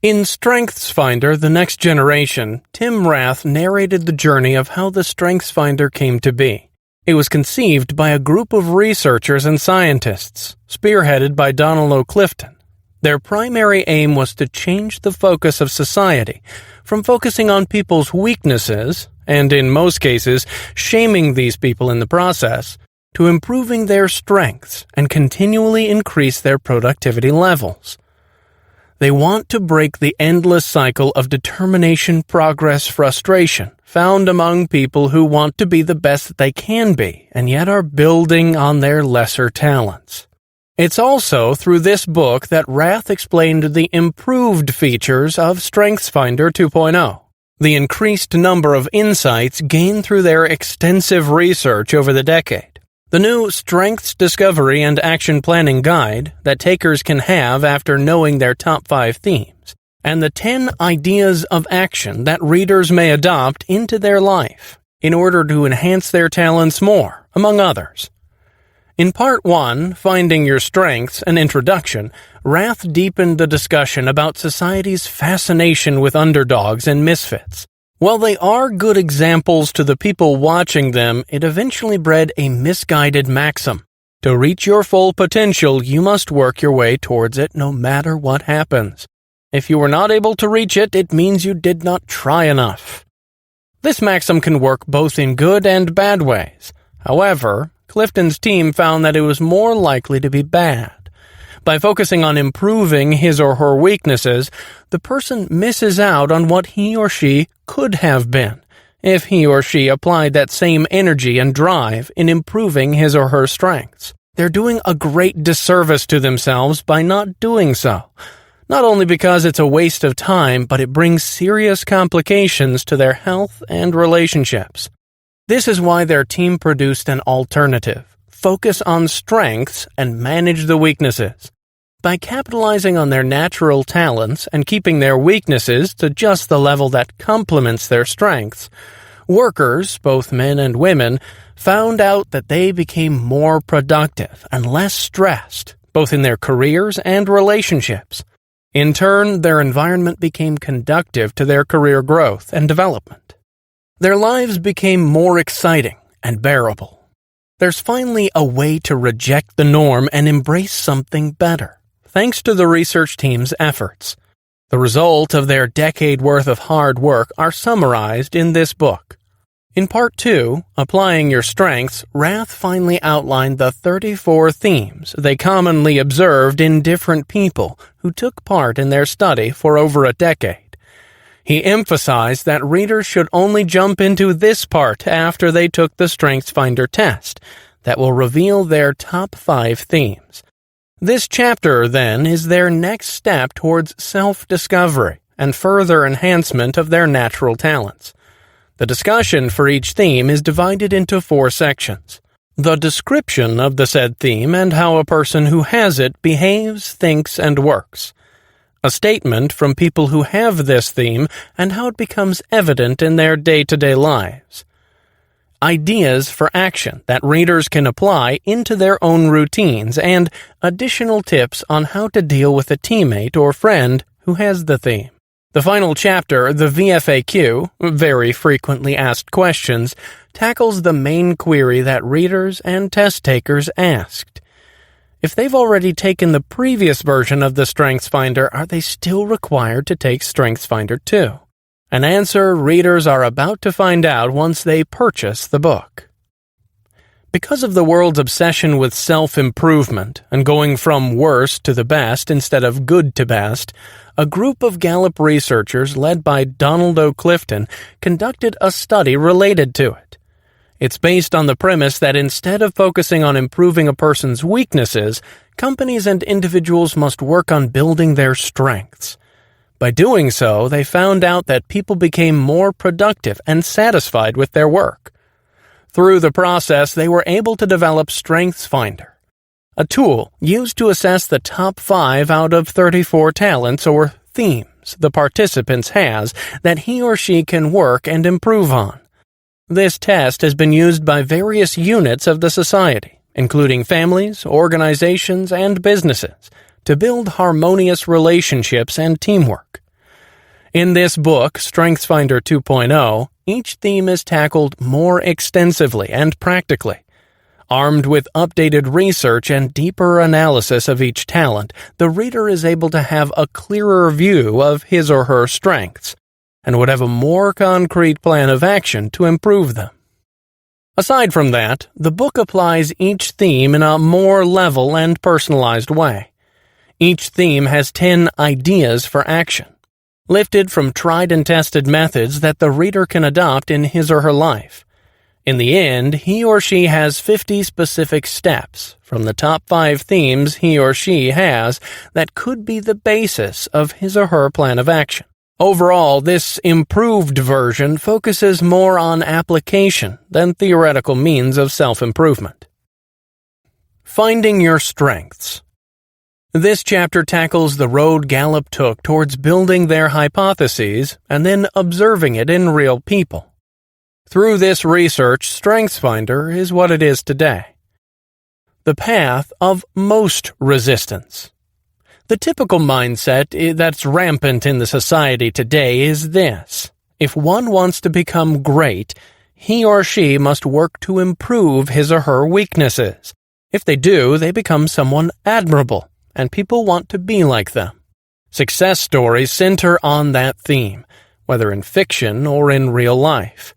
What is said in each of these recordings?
In StrengthsFinder, The Next Generation, Tom Rath narrated the journey of how the StrengthsFinder came to be. It was conceived by a group of researchers and scientists, spearheaded by Donald O. Clifton. Their primary aim was to change the focus of society from focusing on people's weaknesses, and in most cases, shaming these people in the process, to improving their strengths and continually increase their productivity levels. They want to break the endless cycle of determination, progress, frustration found among people who want to be the best that they can be and yet are building on their lesser talents. It's also through this book that Rath explained the improved features of StrengthsFinder 2.0, the increased number of insights gained through their extensive research over the decade. The new Strengths Discovery and Action Planning Guide that takers can have after knowing their top 5 themes, and the 10 ideas of action that readers may adopt into their life in order to enhance their talents more, among others. In Part 1, Finding Your Strengths, an Introduction, Rath deepened the discussion about society's fascination with underdogs and misfits. While they are good examples to the people watching them, it eventually bred a misguided maxim. To reach your full potential, you must work your way towards it no matter what happens. If you were not able to reach it, it means you did not try enough. This maxim can work both in good and bad ways. However, Clifton's team found that it was more likely to be bad. By focusing on improving his or her weaknesses, the person misses out on what he or she could have been if he or she applied that same energy and drive in improving his or her strengths. They're doing a great disservice to themselves by not doing so. Not only because it's a waste of time, but it brings serious complications to their health and relationships. This is why their team produced an alternative. Focus on strengths and manage the weaknesses. By capitalizing on their natural talents and keeping their weaknesses to just the level that complements their strengths, workers, both men and women, found out that they became more productive and less stressed, both in their careers and relationships. In turn, their environment became conducive to their career growth and development. Their lives became more exciting and bearable. There's finally a way to reject the norm and embrace something better, thanks to the research team's efforts. The result of their decade worth of hard work are summarized in this book. In Part 2, Applying Your Strengths, Rath finally outlined the 34 themes they commonly observed in different people who took part in their study for over a decade. He emphasized that readers should only jump into this part after they took the StrengthsFinder test that will reveal their top 5 themes. This chapter, then, is their next step towards self-discovery and further enhancement of their natural talents. The discussion for each theme is divided into 4 sections. The description of the said theme and how a person who has it behaves, thinks, and works. A statement from people who have this theme and how it becomes evident in their day-to-day lives. Ideas for action that readers can apply into their own routines, and additional tips on how to deal with a teammate or friend who has the theme. The final chapter, the VFAQ, Very Frequently Asked Questions, tackles the main query that readers and test takers asked. If they've already taken the previous version of the StrengthsFinder, are they still required to take StrengthsFinder 2? An answer readers are about to find out once they purchase the book. Because of the world's obsession with self-improvement and going from worst to the best instead of good to best, a group of Gallup researchers led by Donald O. Clifton conducted a study related to it. It's based on the premise that instead of focusing on improving a person's weaknesses, companies and individuals must work on building their strengths. By doing so, they found out that people became more productive and satisfied with their work. Through the process, they were able to develop StrengthsFinder, a tool used to assess the top 5 out of 34 talents or themes the participant has that he or she can work and improve on. This test has been used by various units of the society, including families, organizations, and businesses, to build harmonious relationships and teamwork. In this book, StrengthsFinder 2.0, each theme is tackled more extensively and practically. Armed with updated research and deeper analysis of each talent, the reader is able to have a clearer view of his or her strengths, and would have a more concrete plan of action to improve them. Aside from that, the book applies each theme in a more level and personalized way. Each theme has 10 ideas for action, lifted from tried and tested methods that the reader can adopt in his or her life. In the end, he or she has 50 specific steps from the top 5 themes he or she has that could be the basis of his or her plan of action. Overall, this improved version focuses more on application than theoretical means of self-improvement. Finding your strengths. This chapter tackles the road Gallup took towards building their hypotheses and then observing it in real people. Through this research, StrengthsFinder is what it is today. The path of most resistance. The typical mindset that's rampant in the society today is this: if one wants to become great, he or she must work to improve his or her weaknesses. If they do, they become someone admirable, and people want to be like them. Success stories center on that theme, whether in fiction or in real life.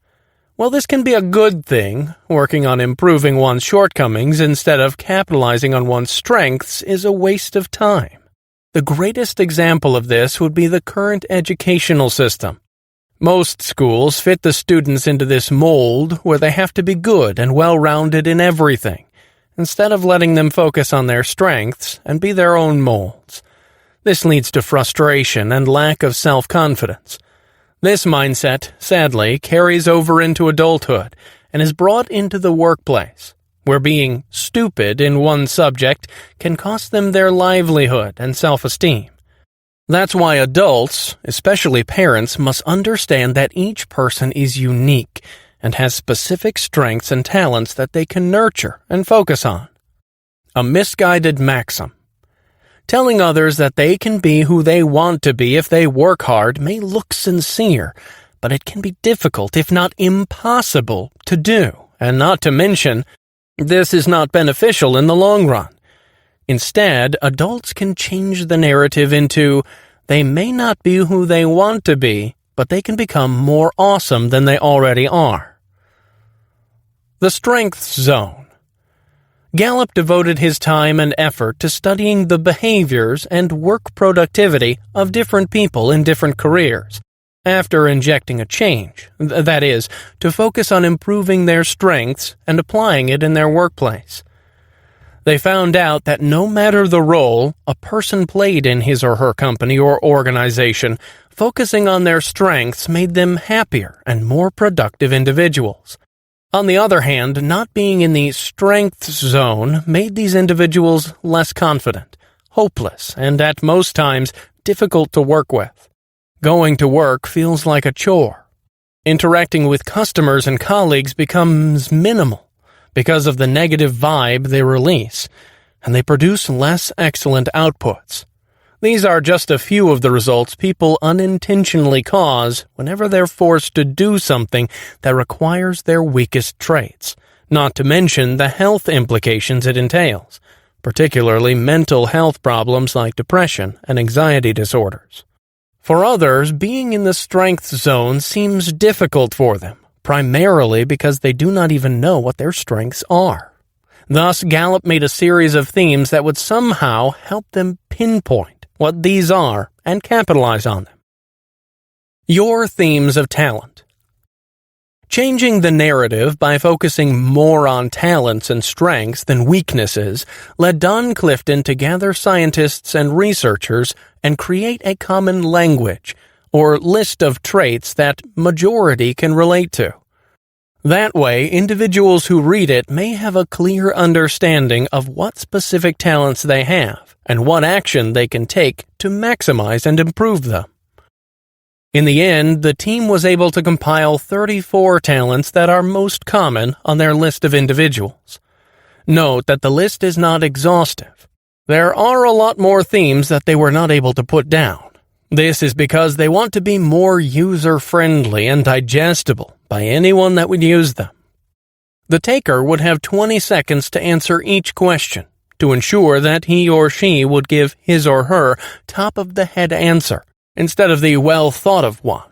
While this can be a good thing, working on improving one's shortcomings instead of capitalizing on one's strengths is a waste of time. The greatest example of this would be the current educational system. Most schools fit the students into this mold where they have to be good and well-rounded in everything, instead of letting them focus on their strengths and be their own molds. This leads to frustration and lack of self-confidence. This mindset, sadly, carries over into adulthood and is brought into the workplace, where being stupid in one subject can cost them their livelihood and self-esteem. That's why adults, especially parents, must understand that each person is unique and has specific strengths and talents that they can nurture and focus on. A misguided maxim. Telling others that they can be who they want to be if they work hard may look sincere, but it can be difficult, if not impossible, to do, and not to mention, this is not beneficial in the long run. Instead, adults can change the narrative into, they may not be who they want to be, but they can become more awesome than they already are. The Strengths Zone. Gallup devoted his time and effort to studying the behaviors and work productivity of different people in different careers, after injecting a change, that is, to focus on improving their strengths and applying it in their workplace. They found out that no matter the role a person played in his or her company or organization, focusing on their strengths made them happier and more productive individuals. On the other hand, not being in the strengths zone made these individuals less confident, hopeless, and at most times difficult to work with. Going to work feels like a chore. Interacting with customers and colleagues becomes minimal because of the negative vibe they release, and they produce less excellent outputs. These are just a few of the results people unintentionally cause whenever they're forced to do something that requires their weakest traits, not to mention the health implications it entails, particularly mental health problems like depression and anxiety disorders. For others, being in the strength zone seems difficult for them, primarily because they do not even know what their strengths are. Thus, Gallup made a series of themes that would somehow help them pinpoint what these are and capitalize on them. Your themes of talent. Changing the narrative by focusing more on talents and strengths than weaknesses led Don Clifton to gather scientists and researchers and create a common language, or list of traits that majority can relate to. That way, individuals who read it may have a clear understanding of what specific talents they have and what action they can take to maximize and improve them. In the end, the team was able to compile 34 talents that are most common on their list of individuals. Note that the list is not exhaustive. There are a lot more themes that they were not able to put down. This is because they want to be more user-friendly and digestible by anyone that would use them. The taker would have 20 seconds to answer each question to ensure that he or she would give his or her top-of-the-head answer instead of the well-thought-of one.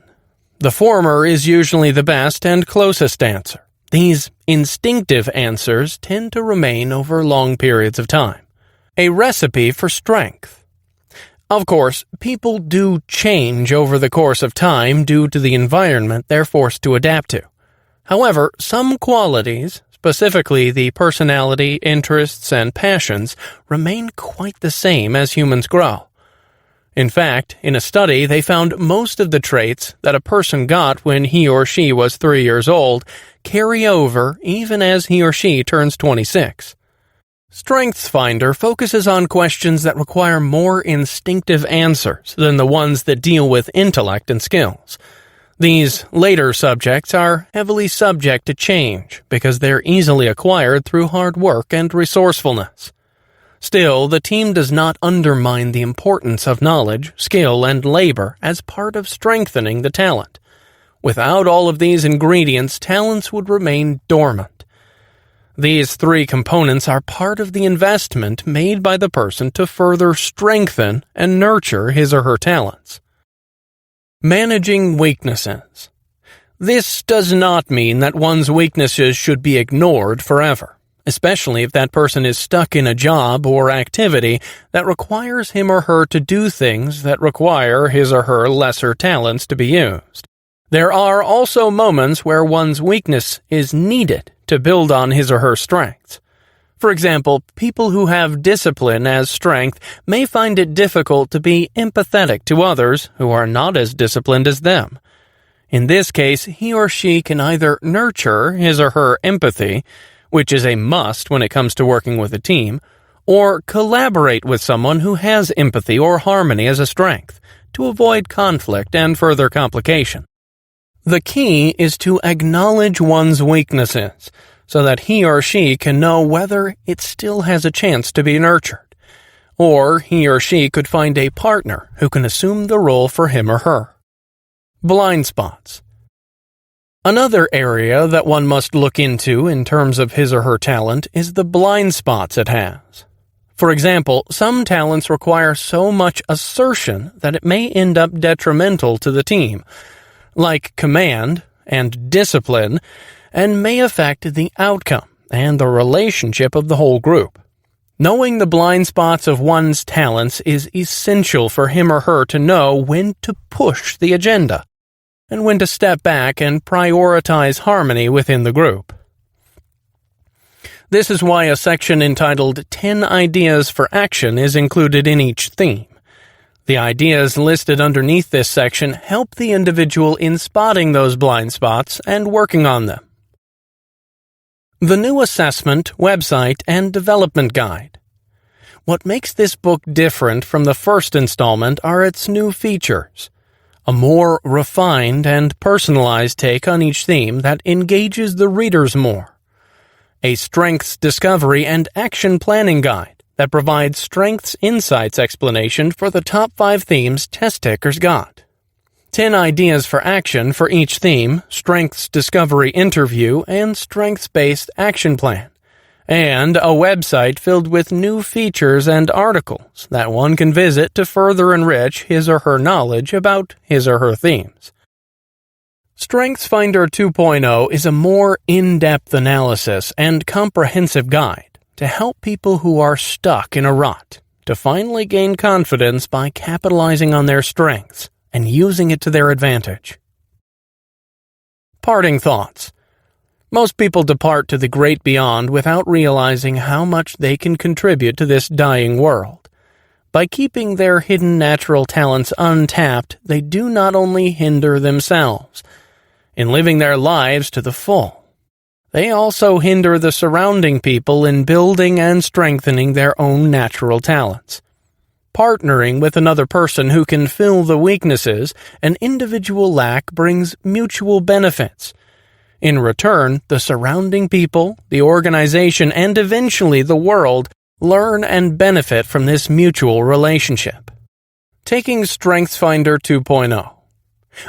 The former is usually the best and closest answer. These instinctive answers tend to remain over long periods of time. A recipe for strength. Of course, people do change over the course of time due to the environment they're forced to adapt to. However, some qualities, specifically the personality, interests, and passions, remain quite the same as humans grow. In fact, in a study, they found most of the traits that a person got when he or she was 3 years old carry over even as he or she turns 26. StrengthsFinder focuses on questions that require more instinctive answers than the ones that deal with intellect and skills. These later subjects are heavily subject to change because they're easily acquired through hard work and resourcefulness. Still, the team does not undermine the importance of knowledge, skill, and labor as part of strengthening the talent. Without all of these ingredients, talents would remain dormant. These three components are part of the investment made by the person to further strengthen and nurture his or her talents. Managing weaknesses. This does not mean that one's weaknesses should be ignored forever, especially if that person is stuck in a job or activity that requires him or her to do things that require his or her lesser talents to be used. There are also moments where one's weakness is needed to build on his or her strengths. For example, people who have discipline as strength may find it difficult to be empathetic to others who are not as disciplined as them. In this case, he or she can either nurture his or her empathy, which is a must when it comes to working with a team, or collaborate with someone who has empathy or harmony as a strength to avoid conflict and further complication. The key is to acknowledge one's weaknesses so that he or she can know whether it still has a chance to be nurtured, or he or she could find a partner who can assume the role for him or her. Blind spots. Another area that one must look into in terms of his or her talent is the blind spots it has. For example, some talents require so much assertion that it may end up detrimental to the team, like command and discipline, and may affect the outcome and the relationship of the whole group. Knowing the blind spots of one's talents is essential for him or her to know when to push the agenda and when to step back and prioritize harmony within the group. This is why a section entitled 10 Ideas for Action is included in each theme. The ideas listed underneath this section help the individual in spotting those blind spots and working on them. The New Assessment, Website, and Development Guide. What makes this book different from the first installment are its new features. A more refined and personalized take on each theme that engages the readers more. A Strengths Discovery and Action Planning Guide that provides Strengths Insights explanation for the top 5 themes test takers got. 10 ideas for action for each theme, Strengths Discovery Interview, and Strengths-Based Action Plan. And a website filled with new features and articles that one can visit to further enrich his or her knowledge about his or her themes. StrengthsFinder 2.0 is a more in-depth analysis and comprehensive guide to help people who are stuck in a rut to finally gain confidence by capitalizing on their strengths and using it to their advantage. Parting thoughts. Most people depart to the great beyond without realizing how much they can contribute to this dying world. By keeping their hidden natural talents untapped, they do not only hinder themselves in living their lives to the full, they also hinder the surrounding people in building and strengthening their own natural talents. Partnering with another person who can fill the weaknesses an individual lack brings mutual benefits. In return, the surrounding people, the organization, and eventually the world learn and benefit from this mutual relationship. Taking StrengthsFinder 2.0.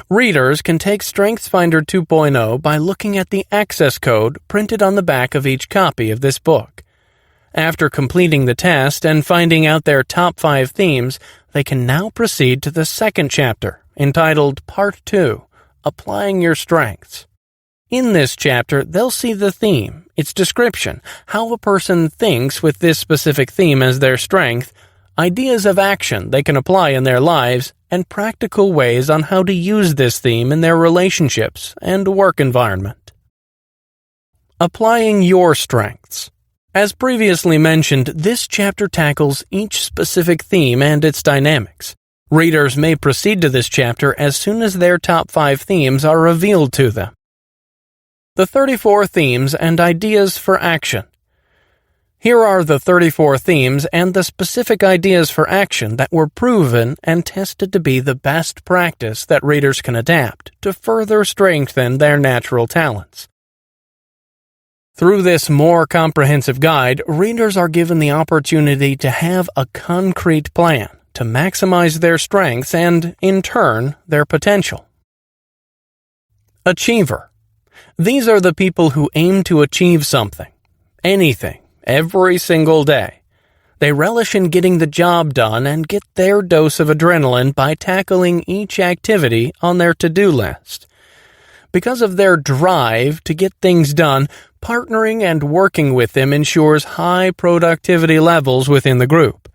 Readers can take StrengthsFinder 2.0 by looking at the access code printed on the back of each copy of this book. After completing the test and finding out their top 5 themes, they can now proceed to the second chapter, entitled Part 2, Applying Your Strengths. In this chapter, they'll see the theme, its description, how a person thinks with this specific theme as their strength, ideas of action they can apply in their lives, and practical ways on how to use this theme in their relationships and work environment. Applying your strengths. As previously mentioned, this chapter tackles each specific theme and its dynamics. Readers may proceed to this chapter as soon as their top 5 themes are revealed to them. The 34 themes and ideas for action. Here are the 34 themes and the specific ideas for action that were proven and tested to be the best practice that readers can adapt to further strengthen their natural talents. Through this more comprehensive guide, readers are given the opportunity to have a concrete plan to maximize their strengths and, in turn, their potential. Achiever. These are the people who aim to achieve something, anything, every single day. They relish in getting the job done and get their dose of adrenaline by tackling each activity on their to-do list. Because of their drive to get things done, partnering and working with them ensures high productivity levels within the group.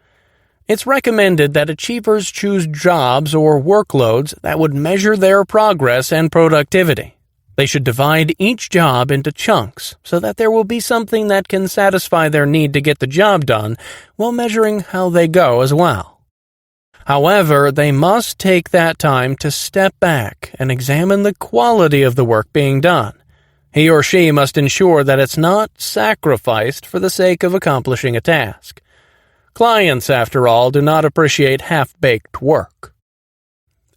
It's recommended that achievers choose jobs or workloads that would measure their progress and productivity. They should divide each job into chunks so that there will be something that can satisfy their need to get the job done while measuring how they go as well. However, they must take that time to step back and examine the quality of the work being done. He or she must ensure that it's not sacrificed for the sake of accomplishing a task. Clients, after all, do not appreciate half-baked work.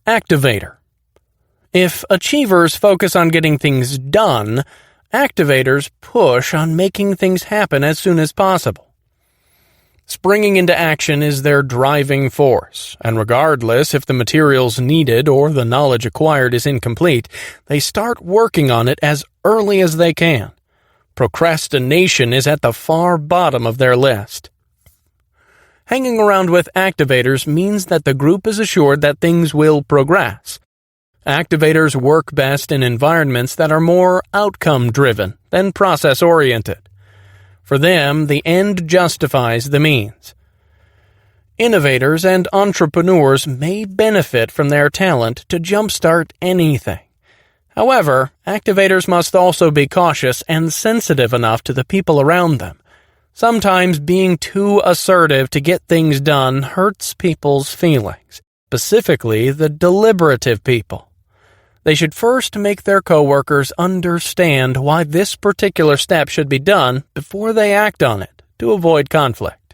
Activator. If achievers focus on getting things done, activators push on making things happen as soon as possible. Springing into action is their driving force, and regardless if the materials needed or the knowledge acquired is incomplete, they start working on it as early as they can. Procrastination is at the far bottom of their list. Hanging around with activators means that the group is assured that things will progress. Activators work best in environments that are more outcome-driven than process-oriented. For them, the end justifies the means. Innovators and entrepreneurs may benefit from their talent to jumpstart anything. However, activators must also be cautious and sensitive enough to the people around them. Sometimes being too assertive to get things done hurts people's feelings, specifically the deliberative people. They should first make their coworkers understand why this particular step should be done before they act on it to avoid conflict.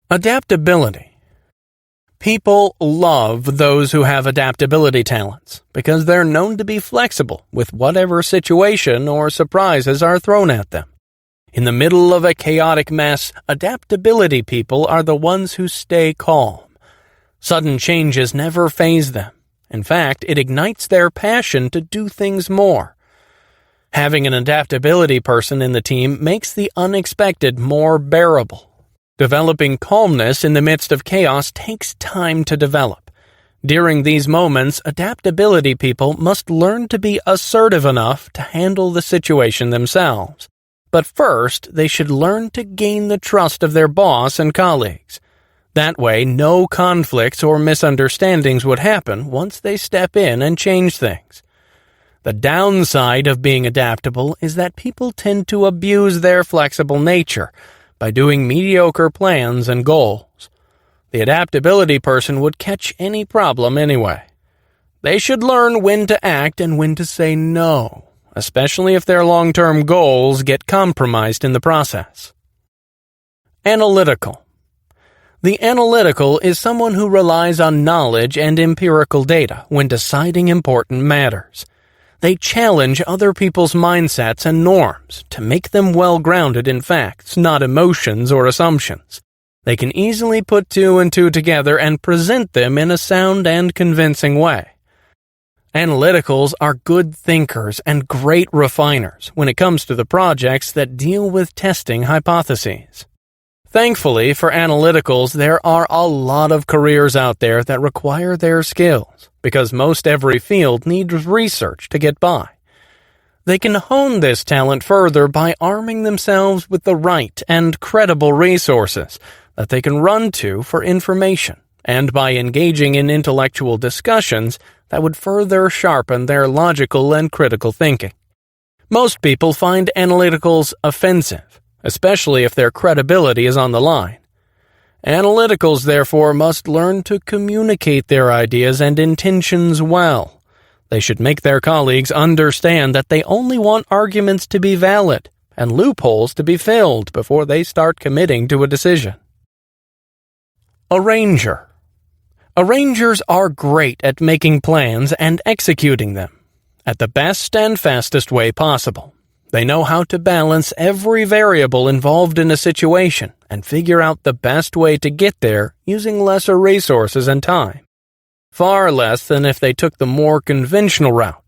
Adaptability. People love those who have adaptability talents because they're known to be flexible with whatever situation or surprises are thrown at them. In the middle of a chaotic mess, adaptability people are the ones who stay calm. Sudden changes never faze them. In fact, it ignites their passion to do things more. Having an adaptability person in the team makes the unexpected more bearable. Developing calmness in the midst of chaos takes time to develop. During these moments, adaptability people must learn to be assertive enough to handle the situation themselves. But first, they should learn to gain the trust of their boss and colleagues. That way, no conflicts or misunderstandings would happen once they step in and change things. The downside of being adaptable is that people tend to abuse their flexible nature by doing mediocre plans and goals. The adaptability person would catch any problem anyway. They should learn when to act and when to say no, especially if their long-term goals get compromised in the process. Analytical. The analytical is someone who relies on knowledge and empirical data when deciding important matters. They challenge other people's mindsets and norms to make them well-grounded in facts, not emotions or assumptions. They can easily put two and two together and present them in a sound and convincing way. Analyticals are good thinkers and great refiners when it comes to the projects that deal with testing hypotheses. Thankfully for analyticals, there are a lot of careers out there that require their skills, because most every field needs research to get by. They can hone this talent further by arming themselves with the right and credible resources that they can run to for information, and by engaging in intellectual discussions that would further sharpen their logical and critical thinking. Most people find analyticals offensive, especially if their credibility is on the line. Analyticals, therefore, must learn to communicate their ideas and intentions well. They should make their colleagues understand that they only want arguments to be valid and loopholes to be filled before they start committing to a decision. Arranger. Arrangers are great at making plans and executing them at the best and fastest way possible. They know how to balance every variable involved in a situation and figure out the best way to get there using lesser resources and time. Far less than if they took the more conventional route.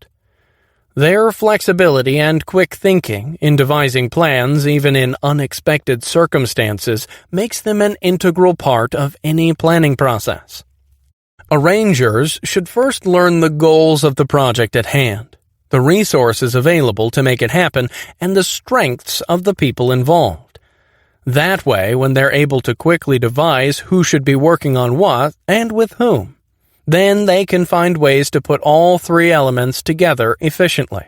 Their flexibility and quick thinking in devising plans, even in unexpected circumstances, makes them an integral part of any planning process. Arrangers should first learn the goals of the project at hand, the resources available to make it happen, and the strengths of the people involved. That way, when they're able to quickly devise who should be working on what and with whom, then they can find ways to put all three elements together efficiently.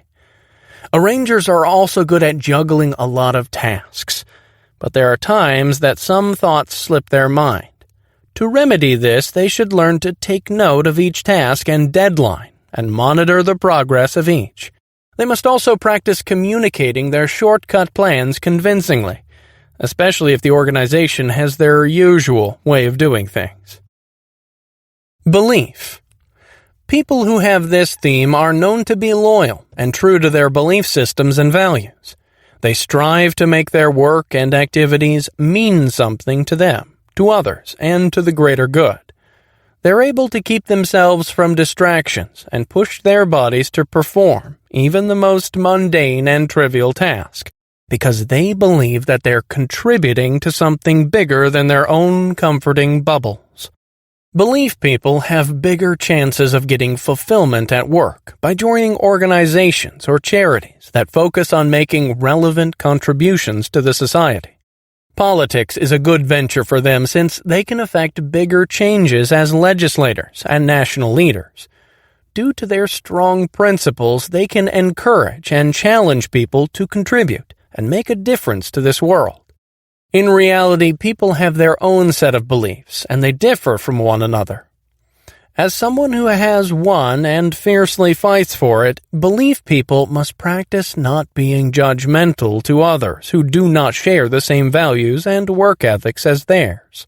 Arrangers are also good at juggling a lot of tasks, but there are times that some thoughts slip their mind. To remedy this, they should learn to take note of each task and deadline and monitor the progress of each. They must also practice communicating their shortcut plans convincingly, especially if the organization has their usual way of doing things. Belief. People who have this theme are known to be loyal and true to their belief systems and values. They strive to make their work and activities mean something to them, to others, and to the greater good. They're able to keep themselves from distractions and push their bodies to perform even the most mundane and trivial task, because they believe that they're contributing to something bigger than their own comforting bubbles. Belief people have bigger chances of getting fulfillment at work by joining organizations or charities that focus on making relevant contributions to the society. Politics is a good venture for them since they can affect bigger changes as legislators and national leaders. Due to their strong principles, they can encourage and challenge people to contribute and make a difference to this world. In reality, people have their own set of beliefs, and they differ from one another. As someone who has one and fiercely fights for it, belief people must practice not being judgmental to others who do not share the same values and work ethics as theirs.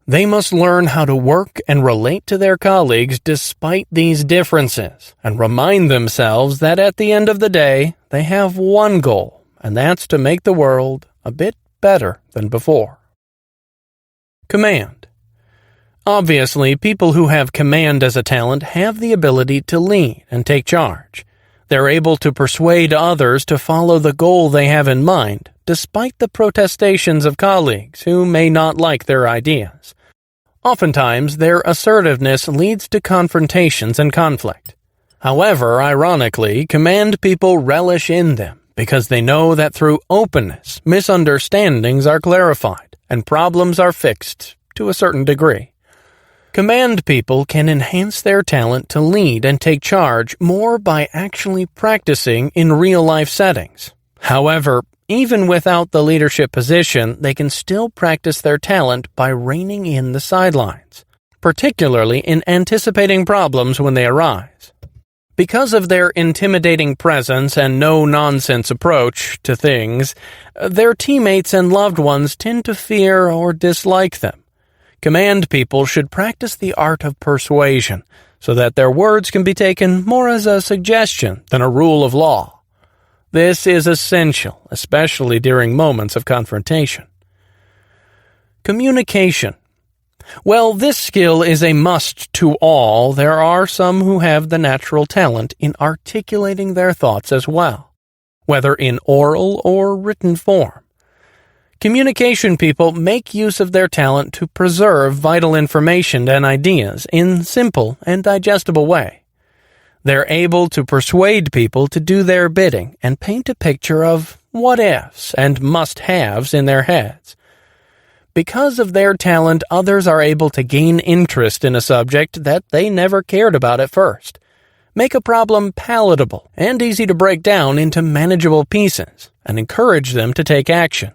They must learn how to work and relate to their colleagues despite these differences, and remind themselves that at the end of the day, they have one goal, and that's to make the world a bit better than before. Command. Obviously, people who have command as a talent have the ability to lead and take charge. They're able to persuade others to follow the goal they have in mind, despite the protestations of colleagues who may not like their ideas. Oftentimes, their assertiveness leads to confrontations and conflict. However, ironically, command people relish in them because they know that through openness, misunderstandings are clarified and problems are fixed to a certain degree. Command people can enhance their talent to lead and take charge more by actually practicing in real-life settings. However, even without the leadership position, they can still practice their talent by reining in the sidelines, particularly in anticipating problems when they arise. Because of their intimidating presence and no-nonsense approach to things, their teammates and loved ones tend to fear or dislike them. Command people should practice the art of persuasion so that their words can be taken more as a suggestion than a rule of law. This is essential, especially during moments of confrontation. Communication. While this skill is a must to all, there are some who have the natural talent in articulating their thoughts as well, whether in oral or written form. Communication people make use of their talent to preserve vital information and ideas in simple and digestible way. They're able to persuade people to do their bidding and paint a picture of what-ifs and must-haves in their heads. Because of their talent, others are able to gain interest in a subject that they never cared about at first, make a problem palatable and easy to break down into manageable pieces, and encourage them to take action.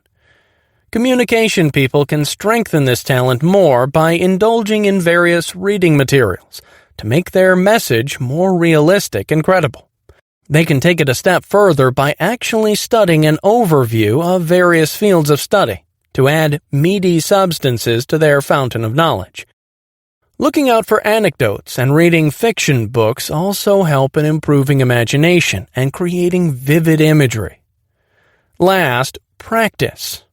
Communication people can strengthen this talent more by indulging in various reading materials to make their message more realistic and credible. They can take it a step further by actually studying an overview of various fields of study to add meaty substances to their fountain of knowledge. Looking out for anecdotes and reading fiction books also help in improving imagination and creating vivid imagery. Last, practice.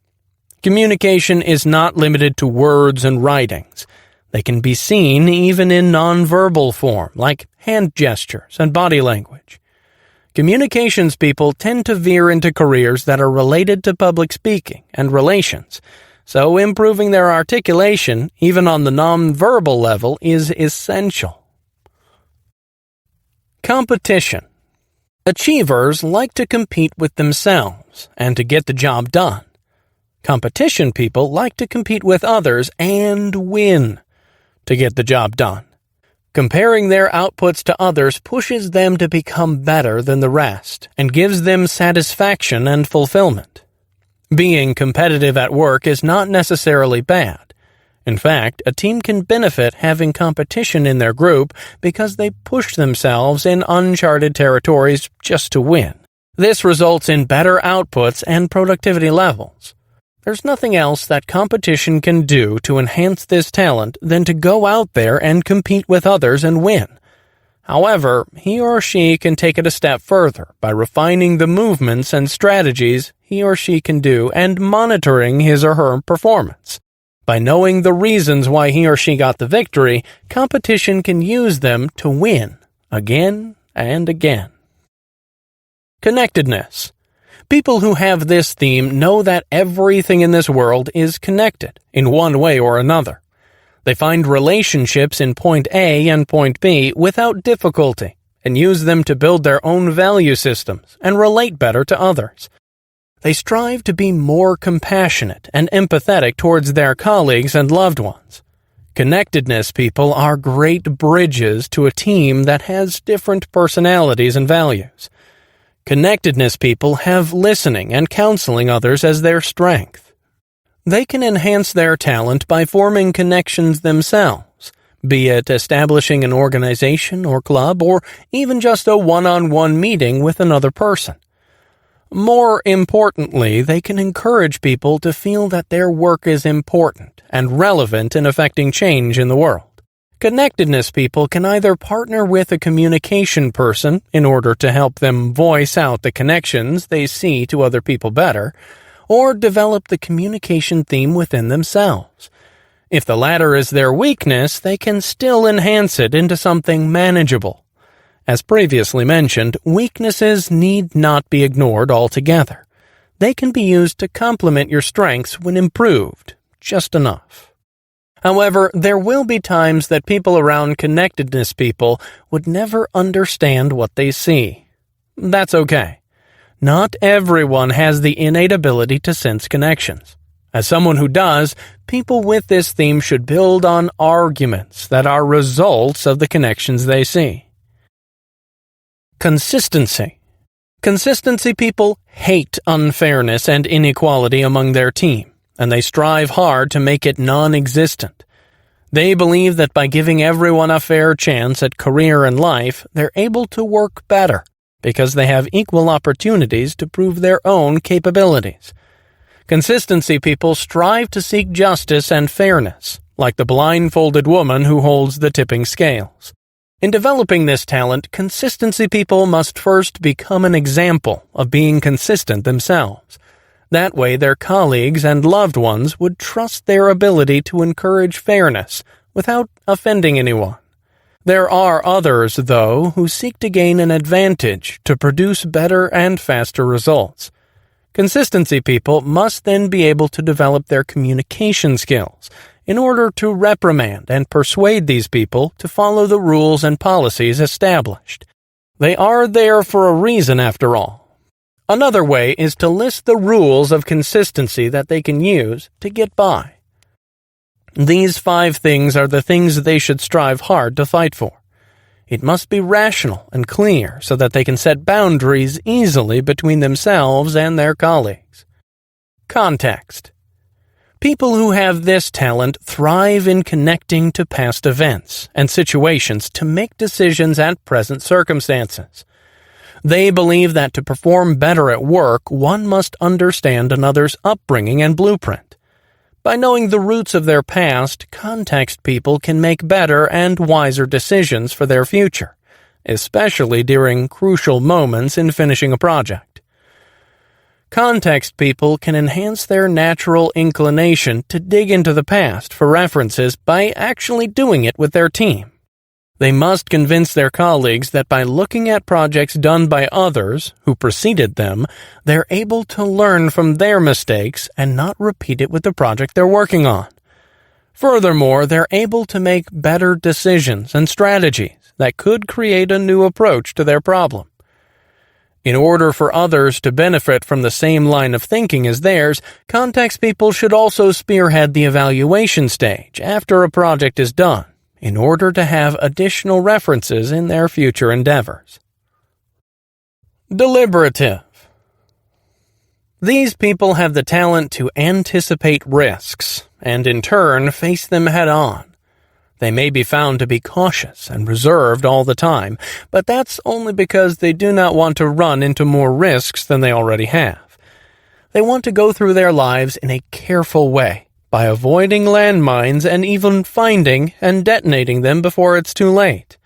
Communication is not limited to words and writings. They can be seen even in nonverbal form, like hand gestures and body language. Communications people tend to veer into careers that are related to public speaking and relations, so improving their articulation, even on the nonverbal level, is essential. Competition. Achievers like to compete with themselves and to get the job done. Competition people like to compete with others and win to get the job done. Comparing their outputs to others pushes them to become better than the rest and gives them satisfaction and fulfillment. Being competitive at work is not necessarily bad. In fact, a team can benefit having competition in their group because they push themselves in uncharted territories just to win. This results in better outputs and productivity levels. There's nothing else that competition can do to enhance this talent than to go out there and compete with others and win. However, he or she can take it a step further by refining the movements and strategies he or she can do and monitoring his or her performance. By knowing the reasons why he or she got the victory, competition can use them to win again and again. Connectedness. People who have this theme know that everything in this world is connected in one way or another. They find relationships in point A and point B without difficulty and use them to build their own value systems and relate better to others. They strive to be more compassionate and empathetic towards their colleagues and loved ones. Connectedness people are great bridges to a team that has different personalities and values. Connectedness people have listening and counseling others as their strength. They can enhance their talent by forming connections themselves, be it establishing an organization or club or even just a one-on-one meeting with another person. More importantly, they can encourage people to feel that their work is important and relevant in affecting change in the world. Connectedness people can either partner with a communication person in order to help them voice out the connections they see to other people better, or develop the communication theme within themselves. If the latter is their weakness, they can still enhance it into something manageable. As previously mentioned, weaknesses need not be ignored altogether. They can be used to complement your strengths when improved, just enough. However, there will be times that people around connectedness people would never understand what they see. That's okay. Not everyone has the innate ability to sense connections. As someone who does, people with this theme should build on arguments that are results of the connections they see. Consistency. Consistency people hate unfairness and inequality among their team, and they strive hard to make it non-existent. They believe that by giving everyone a fair chance at career and life, they're able to work better because they have equal opportunities to prove their own capabilities. Consistency people strive to seek justice and fairness, like the blindfolded woman who holds the tipping scales. In developing this talent, consistency people must first become an example of being consistent themselves. That way their colleagues and loved ones would trust their ability to encourage fairness without offending anyone. There are others, though, who seek to gain an advantage to produce better and faster results. Consistency people must then be able to develop their communication skills in order to reprimand and persuade these people to follow the rules and policies established. They are there for a reason, after all. Another way is to list the rules of consistency that they can use to get by. These 5 things are the things they should strive hard to fight for. It must be rational and clear so that they can set boundaries easily between themselves and their colleagues. Context. People who have this talent thrive in connecting to past events and situations to make decisions at present circumstances. They believe that to perform better at work, one must understand another's upbringing and blueprint. By knowing the roots of their past, context people can make better and wiser decisions for their future, especially during crucial moments in finishing a project. Context people can enhance their natural inclination to dig into the past for references by actually doing it with their team. They must convince their colleagues that by looking at projects done by others who preceded them, they're able to learn from their mistakes and not repeat it with the project they're working on. Furthermore, they're able to make better decisions and strategies that could create a new approach to their problem. In order for others to benefit from the same line of thinking as theirs, context people should also spearhead the evaluation stage after a project is done, in order to have additional references in their future endeavors. Deliberative. These people have the talent to anticipate risks and in turn face them head-on. They may be found to be cautious and reserved all the time, but that's only because they do not want to run into more risks than they already have. They want to go through their lives in a careful way, by avoiding landmines and even finding and detonating them before it's too late.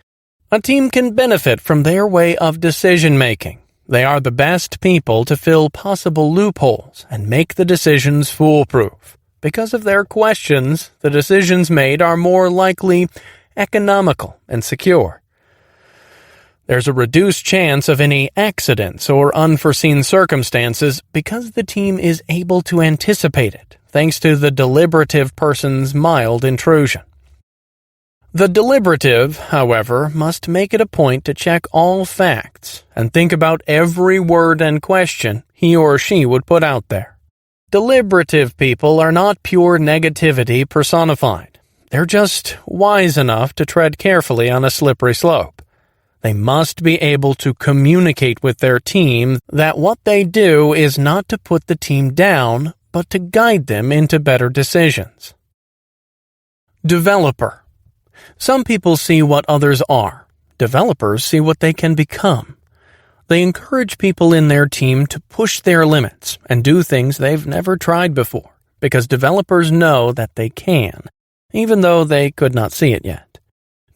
A team can benefit from their way of decision-making. They are the best people to fill possible loopholes and make the decisions foolproof. Because of their questions, the decisions made are more likely economical and secure. There's a reduced chance of any accidents or unforeseen circumstances because the team is able to anticipate it, thanks to the deliberative person's mild intrusion. The deliberative, however, must make it a point to check all facts and think about every word and question he or she would put out there. Deliberative people are not pure negativity personified. They're just wise enough to tread carefully on a slippery slope. They must be able to communicate with their team that what they do is not to put the team down, but to guide them into better decisions. Developer. Some people see what others are. Developers see what they can become. They encourage people in their team to push their limits and do things they've never tried before, because developers know that they can, even though they could not see it yet.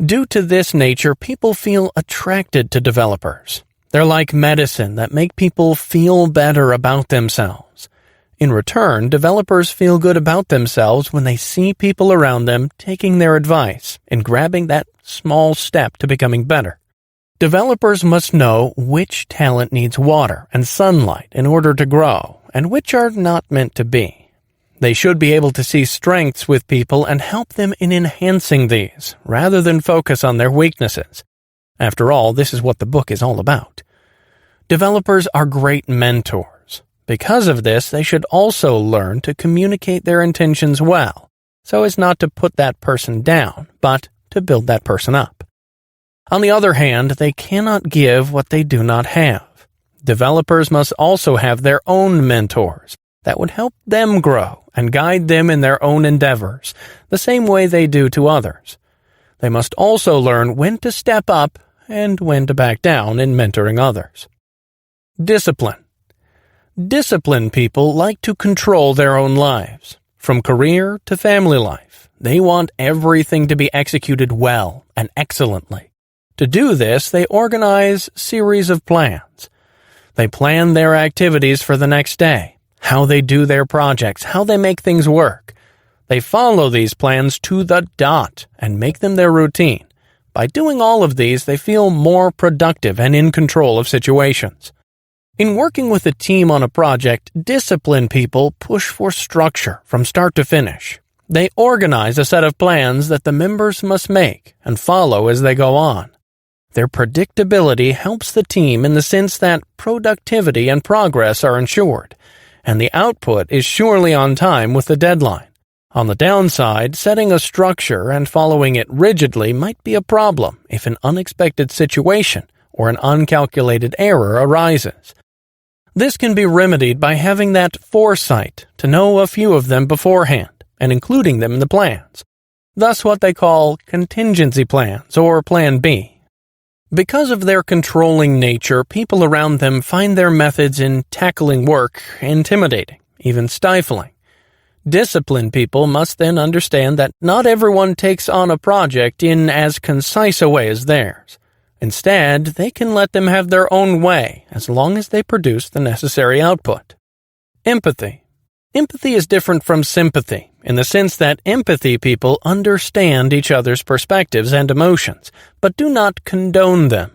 Due to this nature, people feel attracted to developers. They're like medicine that make people feel better about themselves. In return, developers feel good about themselves when they see people around them taking their advice and grabbing that small step to becoming better. Developers must know which talent needs water and sunlight in order to grow, and which are not meant to be. They should be able to see strengths with people and help them in enhancing these, rather than focus on their weaknesses. After all, this is what the book is all about. Developers are great mentors. Because of this, they should also learn to communicate their intentions well, so as not to put that person down, but to build that person up. On the other hand, they cannot give what they do not have. Developers must also have their own mentors that would help them grow and guide them in their own endeavors, the same way they do to others. They must also learn when to step up and when to back down in mentoring others. Discipline. Disciplined people like to control their own lives, from career to family life. They want everything to be executed well and excellently. To do this, they organize a series of plans. They plan their activities for the next day, how they do their projects, how they make things work. They follow these plans to the dot and make them their routine. By doing all of these, they feel more productive and in control of situations. In working with a team on a project, disciplined people push for structure from start to finish. They organize a set of plans that the members must make and follow as they go on. Their predictability helps the team in the sense that productivity and progress are ensured, and the output is surely on time with the deadline. On the downside, setting a structure and following it rigidly might be a problem if an unexpected situation or an uncalculated error arises. This can be remedied by having that foresight to know a few of them beforehand and including them in the plans, thus what they call contingency plans or Plan B. Because of their controlling nature, people around them find their methods in tackling work intimidating, even stifling. Disciplined people must then understand that not everyone takes on a project in as concise a way as theirs. Instead, they can let them have their own way as long as they produce the necessary output. Empathy. Empathy is different from sympathy in the sense that empathy people understand each other's perspectives and emotions, but do not condone them.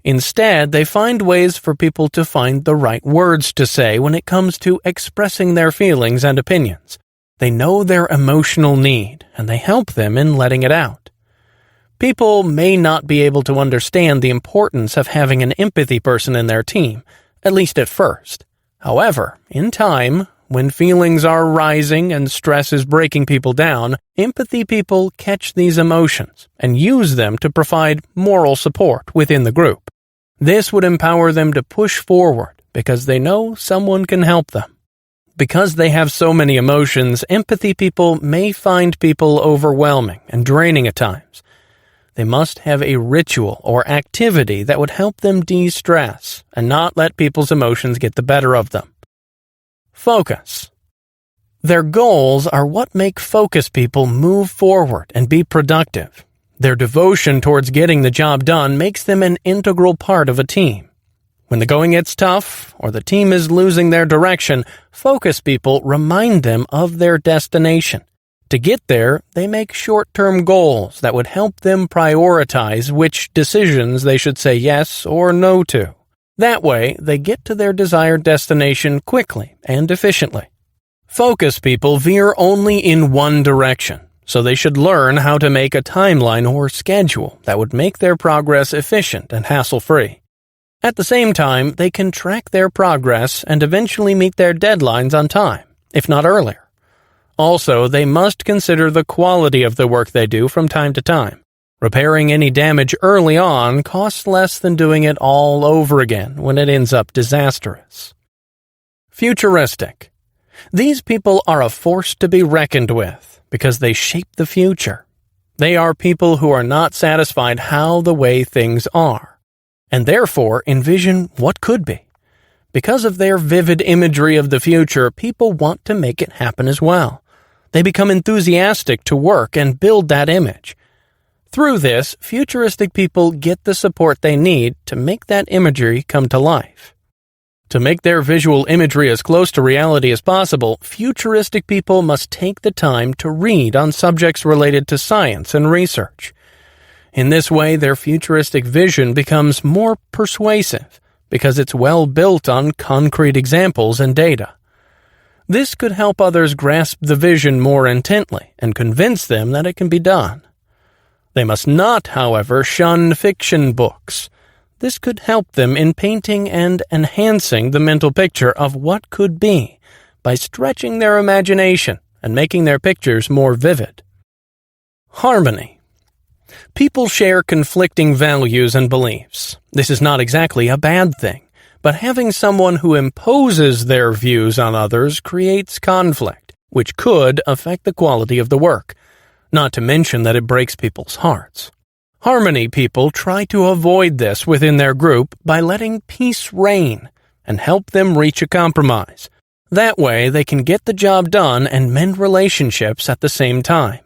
Instead, they find ways for people to find the right words to say when it comes to expressing their feelings and opinions. They know their emotional need, and they help them in letting it out. People may not be able to understand the importance of having an empathy person in their team, at least at first. However, in time, when feelings are rising and stress is breaking people down, empathy people catch these emotions and use them to provide moral support within the group. This would empower them to push forward because they know someone can help them. Because they have so many emotions, empathy people may find people overwhelming and draining at times. They must have a ritual or activity that would help them de-stress and not let people's emotions get the better of them. Focus. Their goals are what make focus people move forward and be productive. Their devotion towards getting the job done makes them an integral part of a team. When the going gets tough or the team is losing their direction, focus people remind them of their destination. To get there, they make short-term goals that would help them prioritize which decisions they should say yes or no to. That way, they get to their desired destination quickly and efficiently. Focus people veer only in one direction, so they should learn how to make a timeline or schedule that would make their progress efficient and hassle-free. At the same time, they can track their progress and eventually meet their deadlines on time, if not earlier. Also, they must consider the quality of the work they do from time to time. Repairing any damage early on costs less than doing it all over again when it ends up disastrous. Futuristic. These people are a force to be reckoned with because they shape the future. They are people who are not satisfied how the way things are, and therefore envision what could be. Because of their vivid imagery of the future, people want to make it happen as well. They become enthusiastic to work and build that image. Through this, futuristic people get the support they need to make that imagery come to life. To make their visual imagery as close to reality as possible, futuristic people must take the time to read on subjects related to science and research. In this way, their futuristic vision becomes more persuasive because it's well built on concrete examples and data. This could help others grasp the vision more intently and convince them that it can be done. They must not, however, shun fiction books. This could help them in painting and enhancing the mental picture of what could be by stretching their imagination and making their pictures more vivid. Harmony. People share conflicting values and beliefs. This is not exactly a bad thing, but having someone who imposes their views on others creates conflict, which could affect the quality of the work. Not to mention that it breaks people's hearts. Harmony people try to avoid this within their group by letting peace reign and help them reach a compromise. That way, they can get the job done and mend relationships at the same time.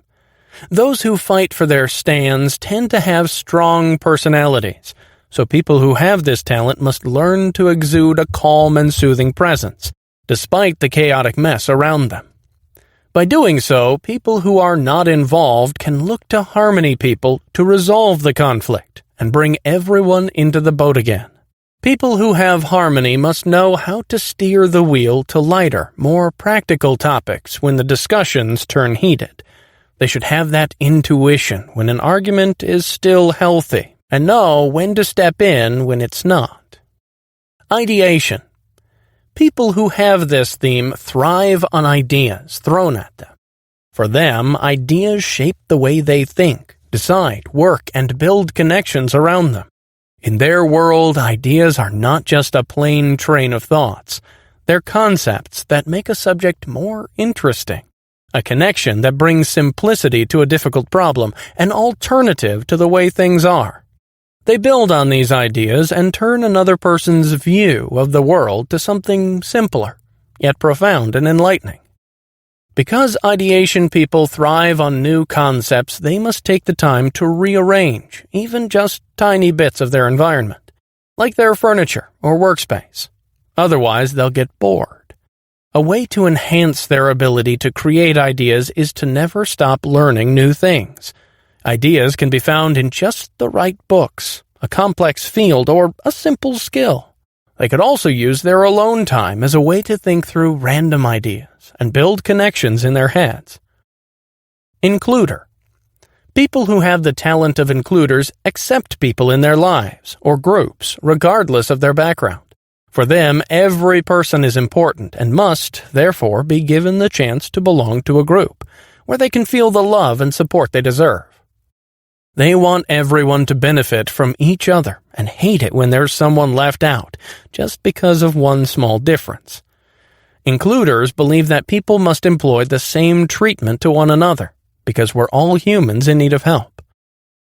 Those who fight for their stands tend to have strong personalities, so people who have this talent must learn to exude a calm and soothing presence, despite the chaotic mess around them. By doing so, people who are not involved can look to harmony people to resolve the conflict and bring everyone into the boat again. People who have harmony must know how to steer the wheel to lighter, more practical topics when the discussions turn heated. They should have that intuition when an argument is still healthy and know when to step in when it's not. Ideation. People who have this theme thrive on ideas thrown at them. For them, ideas shape the way they think, decide, work, and build connections around them. In their world, ideas are not just a plain train of thoughts. They're concepts that make a subject more interesting, a connection that brings simplicity to a difficult problem, an alternative to the way things are. They build on these ideas and turn another person's view of the world to something simpler, yet profound and enlightening. Because ideation people thrive on new concepts, they must take the time to rearrange even just tiny bits of their environment, like their furniture or workspace. Otherwise, they'll get bored. A way to enhance their ability to create ideas is to never stop learning new things. Ideas can be found in just the right books, a complex field, or a simple skill. They could also use their alone time as a way to think through random ideas and build connections in their heads. Includer. People who have the talent of includers accept people in their lives or groups, regardless of their background. For them, every person is important and must, therefore, be given the chance to belong to a group, where they can feel the love and support they deserve. They want everyone to benefit from each other and hate it when there's someone left out, just because of one small difference. Includers believe that people must employ the same treatment to one another, because we're all humans in need of help.